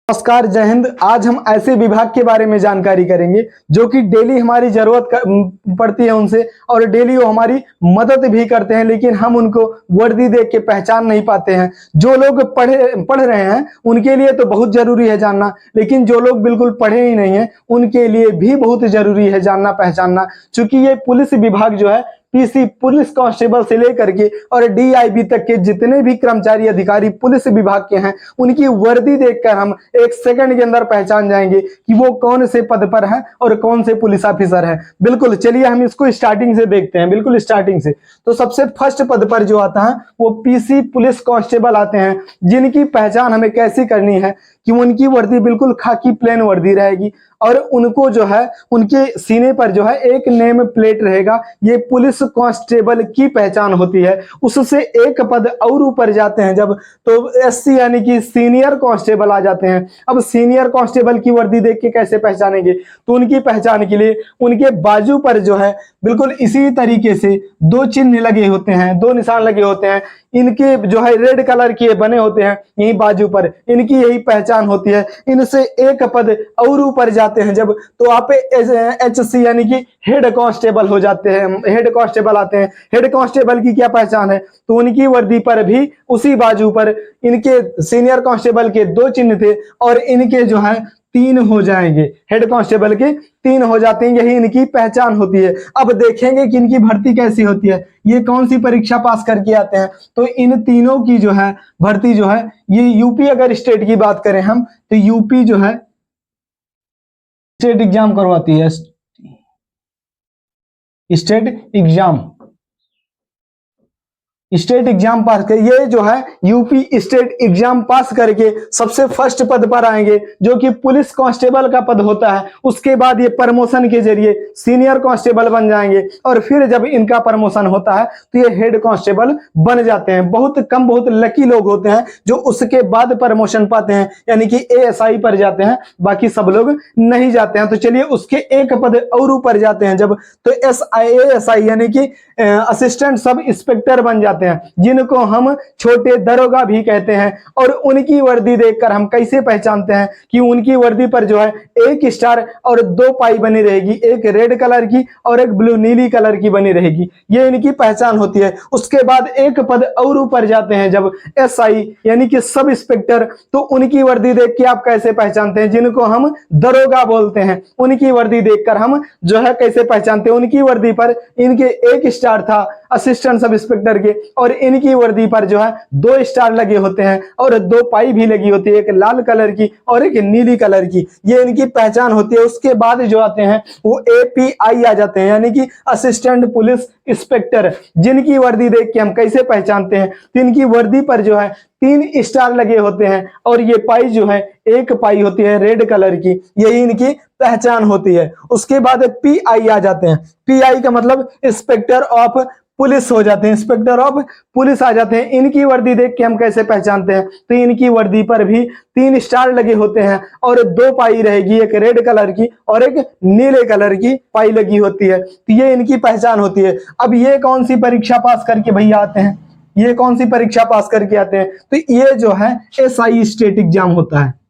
नमस्कार, जय हिंद। आज हम ऐसे विभाग के बारे में जानकारी करेंगे जो कि डेली हमारी जरूरत पड़ती है उनसे, और डेली वो हमारी मदद भी करते हैं, लेकिन हम उनको वर्दी देख के पहचान नहीं पाते हैं। जो लोग पढ़ रहे हैं उनके लिए तो बहुत जरूरी है जानना, लेकिन जो लोग बिल्कुल पढ़े ही नहीं है उनके लिए भी बहुत जरूरी है जानना पहचानना। चूंकि ये पुलिस विभाग जो है पीसी पुलिस कांस्टेबल से लेकर के और डीआईबी तक के जितने भी कर्मचारी अधिकारी पुलिस विभाग के हैं, उनकी वर्दी देखकर हम एक सेकंड के अंदर पहचान जाएंगे कि वो कौन से पद पर है और कौन से पुलिस ऑफिसर है। बिल्कुल, चलिए हम इसको स्टार्टिंग से देखते हैं। बिल्कुल स्टार्टिंग से तो सबसे फर्स्ट पद पर जो आता है वो पीसी पुलिस कांस्टेबल आते हैं, जिनकी पहचान हमें कैसी करनी है कि उनकी वर्दी बिल्कुल खाकी प्लेन वर्दी रहेगी और उनको जो है उनके सीने पर जो है एक नेम प्लेट रहेगा। ये पुलिस कांस्टेबल की पहचान होती है। उससे एक पद और ऊपर जाते हैं जब, तो एससी यानी कि सीनियर कांस्टेबल आ जाते हैं। अब सीनियर कांस्टेबल की वर्दी देख के कैसे पहचानेंगे, तो उनकी पहचान के लिए उनके बाजू पर जो है बिल्कुल इसी तरीके से दो चिन्ह लगे होते हैं, दो निशान लगे होते हैं। इनके जो है रेड कलर के बने होते हैं यही बाजू पर, इनकी यही पहचान होती है। इनसे एक पद और ऊपर जाते हैं जब, तो आप एचसी यानी कि हेड कांस्टेबल हो जाते हैं, हेड कांस्टेबल आते हैं। हेड कांस्टेबल की क्या पहचान है, तो उनकी वर्दी पर भी उसी बाजू पर इनके सीनियर कांस्टेबल के दो चिन्ह थे और इनके जो है 3 हो जाएंगे। हेड कांस्टेबल के 3 हो जाते हैं, यही इनकी पहचान होती है। अब देखेंगे कि इनकी भर्ती कैसी होती है, ये कौन सी परीक्षा पास करके आते हैं। तो इन तीनों की जो है भर्ती जो है ये यूपी, अगर स्टेट की बात करें हम तो यूपी जो है स्टेट एग्जाम करवाती है। स्टेट एग्जाम पास कर, ये जो है यूपी स्टेट एग्जाम पास करके सबसे फर्स्ट पद पर आएंगे, जो कि पुलिस कांस्टेबल का पद होता है। उसके बाद ये प्रमोशन के जरिए सीनियर कांस्टेबल बन जाएंगे और फिर जब इनका प्रमोशन होता है तो ये हेड कांस्टेबल बन जाते हैं। बहुत कम, बहुत लकी लोग होते हैं जो उसके बाद प्रमोशन पाते हैं, यानी कि एएसआई पर जाते हैं, बाकी सब लोग नहीं जाते हैं। तो चलिए उसके एक पद और ऊपर जाते हैं जब, तो एएसआई यानी कि असिस्टेंट सब इंस्पेक्टर बन जाते हैं, जिनको हम छोटे दरोगा भी कहते हैं। और उनकी वर्दी देखकर हम कैसे पहचानते हैं कि उनकी वर्दी पर जो है एक स्टार और 2 पाई बनी रहेगी, एक रेड कलर की और एक ब्लू नीली कलर की बनी रहेगी। ये इनकी पहचान होती है। उसके बाद एक पद और ऊपर जाते हैं जब, एसआई यानी कि सब इंस्पेक्टर, तो उनकी वर्दी देख के आप कैसे पहचानते हैं, जिनको हम दरोगा बोलते हैं। उनकी वर्दी देखकर हम जो है कैसे पहचानते हैं, उनकी वर्दी पर इनके एक स्टार था असिस्टेंट सब इंस्पेक्टर के, और इनकी वर्दी पर जो है 2 स्टार लगे होते हैं और 2 पाई भी लगी होती है, एक लाल कलर की और एक नीली कलर की। ये इनकी पहचान होती है। उसके बाद जो आते हैं वो एपीआई आ जाते हैं, यानी कि असिस्टेंट पुलिस इंस्पेक्टर, जिनकी वर्दी देख के हम कैसे पहचानते हैं, तो इनकी वर्दी पर जो है 3 स्टार लगे होते हैं और ये पाई जो है एक पाई होती है रेड कलर की, यही इनकी पहचान होती है। उसके बाद पीआई आ जाते हैं। पीआई का मतलब इंस्पेक्टर ऑफ पुलिस हो जाते हैं, इंस्पेक्टर ऑफ पुलिस आ जाते हैं। इनकी वर्दी देख के हम कैसे पहचानते हैं, तो इनकी वर्दी पर भी 3 स्टार लगे होते हैं और 2 पाई रहेगी, एक रेड कलर की और एक नीले कलर की पाई लगी होती है। तो ये इनकी पहचान होती है। अब ये कौन सी परीक्षा पास करके भैया आते हैं, ये कौन सी परीक्षा पास करके आते हैं, तो ये जो है एसआई स्टेट एग्जाम होता है।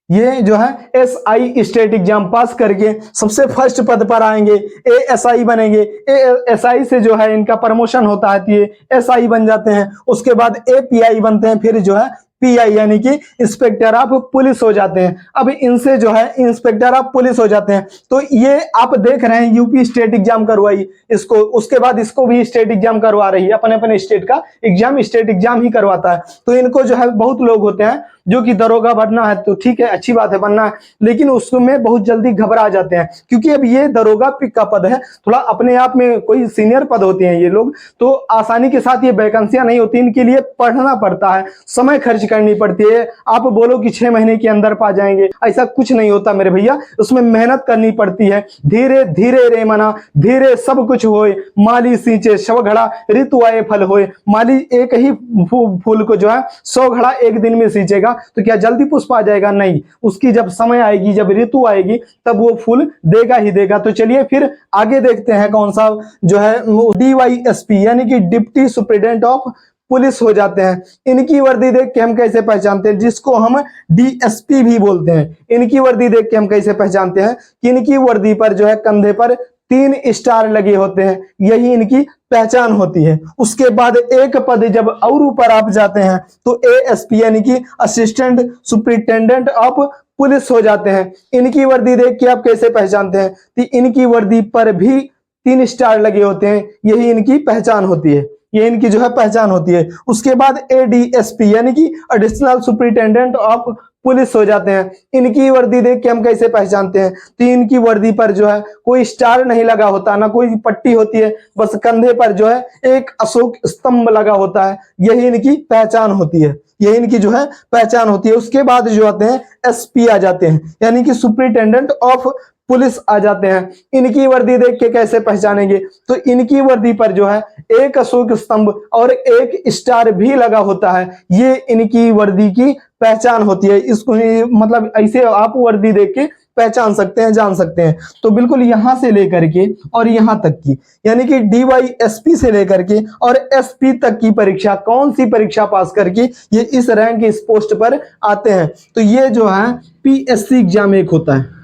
ये जो है एसआई स्टेट एग्जाम पास करके सबसे फर्स्ट पद पर आएंगे, एएसआई बनेंगे। एएसआई से जो है इनका प्रमोशन होता है तो ये एसआई बन जाते हैं। उसके बाद एपीआई बनते हैं, फिर जो है पीआई यानी कि इंस्पेक्टर ऑफ पुलिस हो जाते हैं। अब इनसे जो है इंस्पेक्टर ऑफ पुलिस हो जाते हैं। तो ये आप देख रहे हैं यूपी स्टेट एग्जाम करवाई इसको, उसके बाद इसको भी स्टेट एग्जाम करवा रही है, अपने अपने स्टेट का एग्जाम स्टेट एग्जाम ही करवाता है। तो इनको जो है बहुत लोग होते हैं जो कि दरोगा बनना है तो ठीक है, अच्छी बात है बनना है, लेकिन उसमें बहुत जल्दी घबरा जाते हैं, क्योंकि अब ये दरोगा पिक का पद है, थोड़ा अपने आप में कोई सीनियर पद होते हैं ये लोग, तो आसानी के साथ ये वैकेंसियां नहीं होती, इनके लिए पढ़ना पड़ता है, समय खर्च करनी पड़ती है। आप बोलो कि 6 महीने के अंदर पा जाएंगे, ऐसा कुछ नहीं होता मेरे भैया, उसमें मेहनत करनी पड़ती है। धीरे धीरे रे मना धीरे सब कुछ होए, माली सींचे 100 घड़ा ऋतु आए फल होए। माली एक ही फूल को जो है 100 घड़ा एक दिन में सींचेगा, तो क्या जल्दी पुष्प आ जाएगा? नहीं, उसकी जब समय आएगी, जब ऋतु आएगी, तब वो फूल देगा ही देगा। तो चलिए फिर आगे देखते हैं कौन सा जो है DYSP यानी कि डिप्टी सुप्रिटेंडेंट ऑफ पुलिस हो जाते हैं। इनकी वर्दी देख के हम कैसे पहचानते हैं, जिसको हम DSP भी बोलते हैं। इनकी वर्दी देख के हम कैसे पहचानते हैं कि इनकी वर्दी पर जो है कंधे पर 3 स्टार लगे होते हैं, यही इनकी पहचान होती है। उसके बाद एक पद जब और ऊपर आप जाते हैं तो ASP यानी कि असिस्टेंट सुप्रिटेंडेंट ऑफ पुलिस हो जाते हैं। इनकी वर्दी देख के आप कैसे पहचानते हैं कि इनकी वर्दी पर भी 3 स्टार लगे होते हैं, यही इनकी पहचान होती है, ये इनकी जो है पहचान होती है। उसके बाद ADSP यानी कि एडिशनल सुप्रिटेंडेंट ऑफ पुलिस हो जाते हैं। इनकी वर्दी देख के हम कैसे पहचानते हैं, तो इनकी वर्दी पर जो है कोई स्टार नहीं लगा होता, ना कोई पट्टी होती है, बस कंधे पर जो है एक अशोक स्तंभ लगा होता है, यही इनकी पहचान होती है, यही इनकी जो है पहचान होती है। उसके बाद जो आते हैं SP आ जाते हैं, यानी कि सुप्रिटेंडेंट ऑफ पुलिस आ जाते हैं। इनकी वर्दी देख के कैसे पहचानेंगे, तो इनकी वर्दी पर जो है एक अशोक स्तंभ और एक स्टार भी लगा होता है, ये इनकी वर्दी की पहचान होती है। इसको मतलब ऐसे आप वर्दी देख के पहचान सकते हैं, जान सकते हैं। तो बिल्कुल यहां से लेकर के और यहां तक की, यानी कि DYSP से लेकर के और SP तक की परीक्षा, कौन सी परीक्षा पास करके ये इस रैंक इस पोस्ट पर आते हैं, तो ये जो है PSC एग्जाम एक होता है,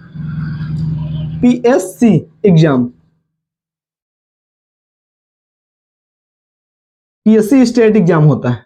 PSC exam, PSC state exam होता है।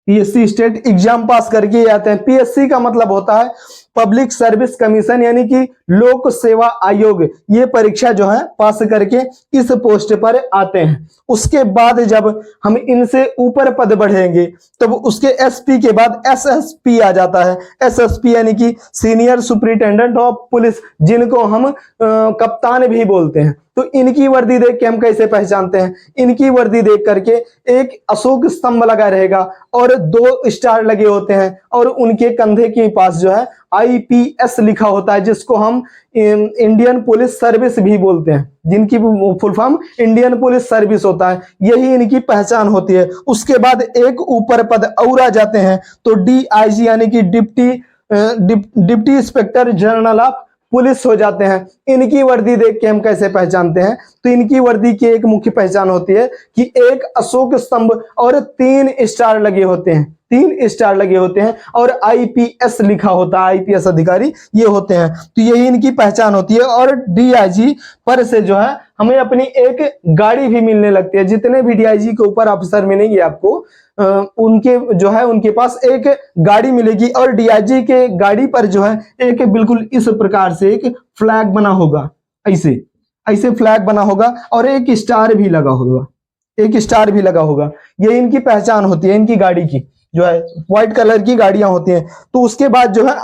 PSC स्टेट एग्जाम पास करके आते हैं। PSC का मतलब होता है पब्लिक सर्विस कमीशन यानी कि लोक सेवा आयोग। ये परीक्षा जो है पास करके इस पोस्ट पर आते हैं। उसके बाद जब हम इनसे ऊपर पद बढ़ेंगे तब उसके SP के बाद SSP आ जाता है। SSP यानी कि सीनियर सुप्रिटेंडेंट ऑफ पुलिस, जिनको हम कप्तान भी बोलते हैं। तो इनकी वर्दी देख के हम कैसे पहचानते हैं, इनकी वर्दी देख करके एक अशोक स्तंभ लगा रहेगा और 2 स्टार लगे होते हैं और उनके कंधे के पास जो है IPS लिखा होता है, जिसको हम इंडियन पुलिस सर्विस भी बोलते हैं, जिनकी full form Indian police service होता है, यही इनकी पहचान होती है। उसके बाद एक ऊपर पद और आ जाते हैं तो DIG यानी कि deputy inspector general of police हो जाते हैं। इनकी वर्दी देख के हम कैसे पहचानते हैं, तो इनकी वर्दी की एक मुख्य पहचान होती है कि एक अशोक स्तंभ और 3 स्टार लगे होते हैं, 3 स्टार लगे होते हैं और IPS लिखा होता है, IPS अधिकारी ये होते हैं। तो यही इनकी पहचान होती है। और DIG पर से जो है हमें अपनी एक गाड़ी भी मिलने लगती है। जितने भी DIG के ऊपर अफसर मिलेंगे आपको, उनके जो है उनके पास एक गाड़ी मिलेगी और DIG के गाड़ी पर जो है एक बिल्कुल इस प्रकार से एक फ्लैग बना होगा, ऐसे ऐसे फ्लैग बना होगा और एक स्टार भी लगा होगा, एक स्टार भी लगा होगा। ये इनकी पहचान होती है, इनकी गाड़ी की जो है व्हाइट कलर की गाड़ियां होती हैं। तो उसके बाद जो है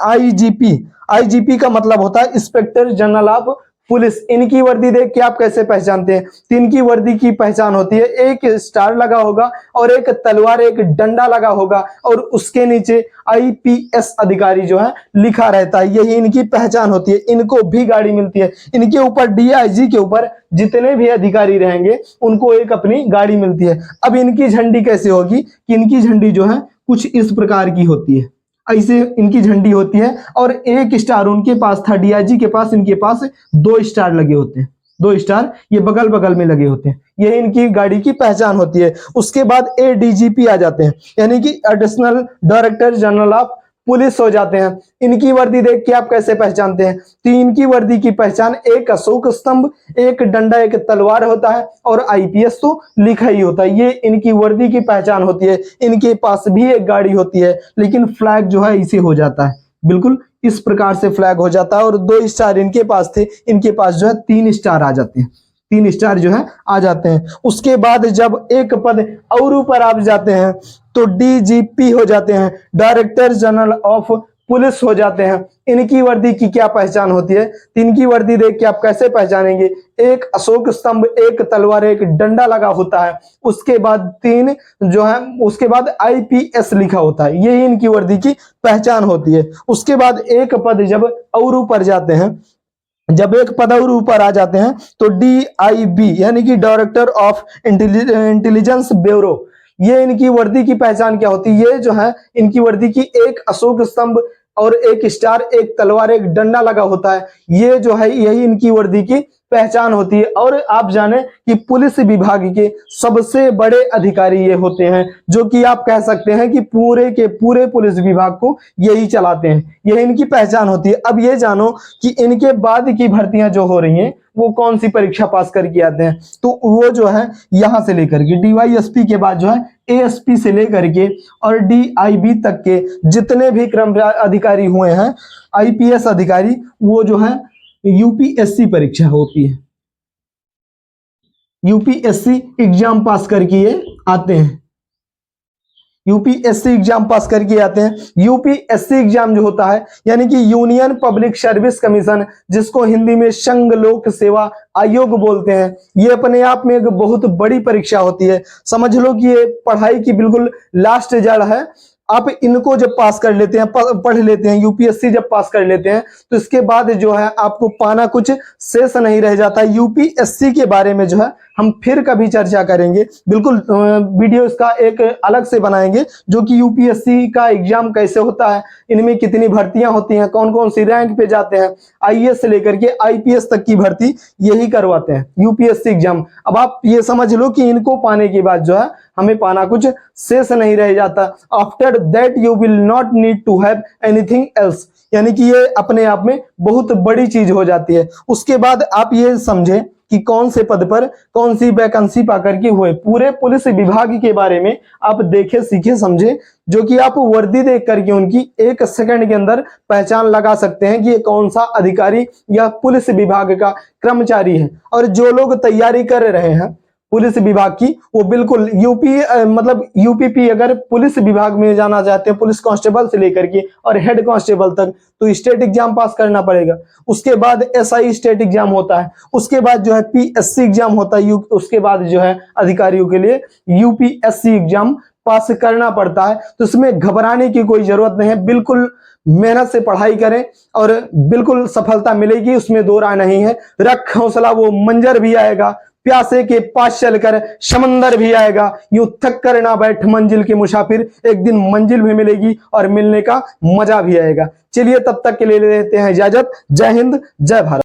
IGP का मतलब होता है इंस्पेक्टर जनरल ऑफ पुलिस। इनकी वर्दी देख के आप कैसे पहचानते हैं, तो इनकी वर्दी की पहचान होती है एक स्टार लगा होगा और एक तलवार, एक डंडा लगा होगा और उसके नीचे IPS अधिकारी जो है लिखा रहता है, यही इनकी पहचान होती है। इनको भी गाड़ी मिलती है, इनके ऊपर DIG के ऊपर जितने भी अधिकारी रहेंगे उनको एक अपनी गाड़ी मिलती है। अब इनकी झंडी कैसे होगी कि इनकी झंडी जो है कुछ इस प्रकार की होती है, ऐसे इनकी झंडी होती है और एक स्टार उनके पास था, DIG के पास, इनके पास 2 स्टार लगे होते हैं, 2 स्टार ये बगल बगल में लगे होते हैं, यही इनकी गाड़ी की पहचान होती है। उसके बाद ADGP आ जाते हैं, यानी कि additional director general of police हो जाते हैं। इनकी वर्दी देख के आप कैसे पहचानते हैं, तो इनकी वर्दी की पहचान एक अशोक स्तंभ, एक डंडा, एक तलवार होता है और IPS तो लिखा ही होता है, ये इनकी वर्दी की पहचान होती है। इनके पास भी एक गाड़ी होती है लेकिन फ्लैग जो है इसे हो जाता है, बिल्कुल इस प्रकार से फ्लैग हो जाता है और 2 स्टार इनके पास थे, इनके पास जो है 3 स्टार आ जाते हैं, 3 स्टार जो है आ जाते हैं। उसके बाद जब एक पद और ऊपर आप जाते हैं तो DGP हो जाते हैं, डायरेक्टर जनरल ऑफ पुलिस हो जाते हैं। इनकी वर्दी की क्या पहचान होती है, तो इनकी वर्दी देख के आप कैसे पहचानेंगे, एक अशोक स्तंभ, एक तलवार, एक डंडा लगा होता है, उसके बाद 3 जो है, उसके बाद IPS लिखा होता है, यही इनकी वर्दी की पहचान होती है। उसके बाद एक पद जब और ऊपर जाते हैं जब एक पद और ऊपर आ जाते हैं तो DIB यानी कि डायरेक्टर ऑफ इंटेलिजेंस ब्यूरो, ये इनकी वर्दी की पहचान क्या होती है? ये जो है इनकी वर्दी की एक अशोक स्तंभ और एक स्टार, एक तलवार, एक डंडा लगा होता है। ये जो है यही इनकी वर्दी की पहचान होती है। और आप जाने कि पुलिस विभाग के सबसे बड़े अधिकारी ये होते हैं, जो कि आप कह सकते हैं कि पूरे के पूरे पुलिस विभाग को यही चलाते हैं। यह इनकी पहचान होती है। अब ये जानो कि इनके बाद की भर्तियां जो हो रही हैं वो कौन सी परीक्षा पास करके आते हैं। तो वो जो है यहां से लेकर के DYSP के बाद जो है ASP से लेकर के और DIB तक के जितने भी क्रम अधिकारी हुए हैं, IPS अधिकारी, वो जो है UPSC परीक्षा होती है। UPSC एग्जाम पास करके ये आते हैं। UPSC एग्जाम पास करके आते हैं। UPSC एग्जाम जो होता है यानी कि यूनियन पब्लिक सर्विस कमीशन, जिसको हिंदी में संघ लोक सेवा आयोग बोलते हैं, ये अपने आप में एक बहुत बड़ी परीक्षा होती है। समझ लो कि ये पढ़ाई की बिल्कुल लास्ट जड़ है। आप इनको जब पास कर लेते हैं, पढ़ लेते हैं, UPSC जब पास कर लेते हैं तो इसके बाद जो है आपको पाना कुछ शेष नहीं रह जाता। UPSC के बारे में जो है हम फिर कभी चर्चा करेंगे, बिल्कुल वीडियो इसका एक अलग से बनाएंगे, जो कि UPSC का एग्जाम कैसे होता है, इनमें कितनी भर्तियां होती हैं, कौन कौन सी रैंक पे जाते हैं, IAS से लेकर के IPS तक की भर्ती यही करवाते हैं UPSC एग्जाम। अब आप ये समझ लो कि इनको पाने के बाद जो है हमें पाना कुछ शेष नहीं रह जाता। After that you will not need to have anything else, यानी कि ये अपने आप में बहुत बड़ी चीज हो जाती है। उसके बाद आप ये समझे कि कौन से पद पर कौन सी वैकेंसी पाकर के हुए। पूरे पुलिस विभाग के बारे में आप देखे, सीखे, समझे, जो कि आप वर्दी देख करके उनकी एक सेकंड के अंदर पहचान लगा सकते हैं कि ये कौन सा अधिकारी या पुलिस विभाग का कर्मचारी है। और जो लोग तैयारी कर रहे हैं पुलिस विभाग की, वो बिल्कुल मतलब UPP अगर पुलिस विभाग में जाना चाहते हैं, पुलिस कांस्टेबल से लेकर के और हेड कांस्टेबल तक, तो स्टेट एग्जाम पास करना पड़ेगा। उसके बाद SI स्टेट एग्जाम होता है, उसके बाद जो है PSC एग्जाम होता है, उसके बाद जो है अधिकारियों के लिए UPSC एग्जाम पास करना पड़ता है। तो इसमें घबराने की कोई जरूरत नहीं है, बिल्कुल मेहनत से पढ़ाई करें और बिल्कुल सफलता मिलेगी, उसमें दो राय नहीं है। रख हौसला, वो मंजर भी आएगा, प्यासे के पास चलकर समंदर भी आएगा, यूं थक कर ना बैठ मंजिल के मुसाफिर, एक दिन मंजिल भी मिलेगी और मिलने का मजा भी आएगा। चलिए तब तक के लिए लेते हैं इजाजत। जय हिंद, जय भारत।